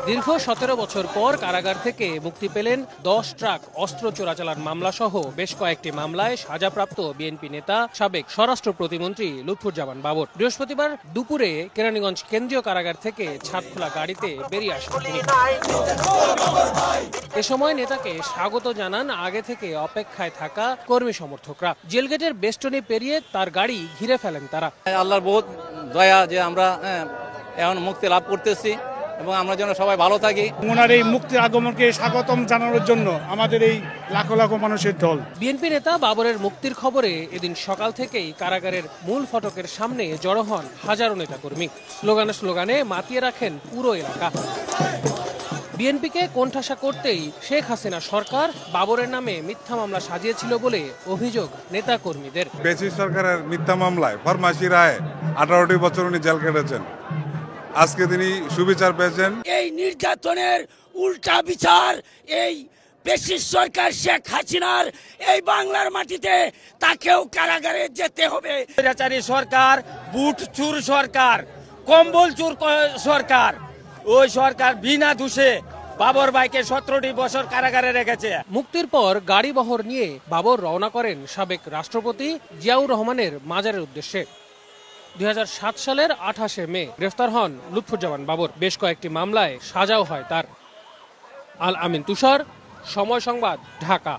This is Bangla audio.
দীর্ঘ 17 বছর পর কারাগার থেকে মুক্তি পেলেন 10 ট্রাক অস্ত্র চোরাচালান মামলা সহ বেশ কয়েকটি মামলায় সাজাপ্রাপ্ত বিএনপি নেতা সাবেক স্বরাষ্ট্র প্রতিমন্ত্রী লুৎফুজ্জামান বাবর। বৃহস্পতিবার দুপুরে কেরানীগঞ্জ কেন্দ্রীয় কারাগার থেকে ছাদখোলা গাড়িতে বেরিয়ে আসেন তিনি। এ সময় নেতাকে স্বাগত জানান আগে থেকে অপেক্ষায় থাকা কর্মী সমর্থকরা। জেলগেটের বেষ্টনী পেরিয়ে তার গাড়ি ঘিরে ফেলেন তারা। আল্লাহর বহুত দয়া যে আমরা এখন মুক্তি লাভ করতেছি এবং আমরা যেন সবাই ভালো থাকি। ওনার এই মুক্তির আগমনকে স্বাগতম জানানোর জন্য আমাদের এই লাখো লাখো মানুষের দল। বিএনপি নেতা বাবরের মুক্তির খবরে এদিন সকাল থেকেই কারাগারের মূল ফটকের সামনে জড়ো হন হাজারো নেতাকর্মী। স্লোগানে মাতিয়ে রাখেন পুরো এলাকা। বিএনপিকে কোণঠাসা করতেই শেখ হাসিনা সরকার বাবরের নামে মিথ্যা মামলা সাজিয়েছিল বলে অভিযোগ নেতাকর্মীদের। বেসিস সরকারের মিথ্যা মামলায় ফরমাসি রায় 18টি বছর উনি জেল কেটেছেন। আজকে তিনি সুবিচার পেয়েছেন। এই নির্যাতনের উল্টা বিচার এই বেসিস সরকার শেখ হাসিনার এই বাংলার মাটিতে তাকেও কারাগারে যেতে হবে। স্বৈরাচারী সরকার, বুট চুর সরকার, কম্বল চুর সরকার, ওই সরকার বিনা দোষে বাবর ভাইকে 17টি বছর কারাগারে রেখেছে। মুক্তির পর গাড়ি বহর নিয়ে বাবর রওনা করেন সাবেক রাষ্ট্রপতি জিয়াউর রহমানের মাজারের উদ্দেশ্যে। 2007 সালের 28শে মে গ্রেফতার হন লুৎফুজ্জামান বাবর। বেশ কয়েকটি মামলায় সাজাও হয় তার। আল আমিন তুষার, সময় সংবাদ, ঢাকা।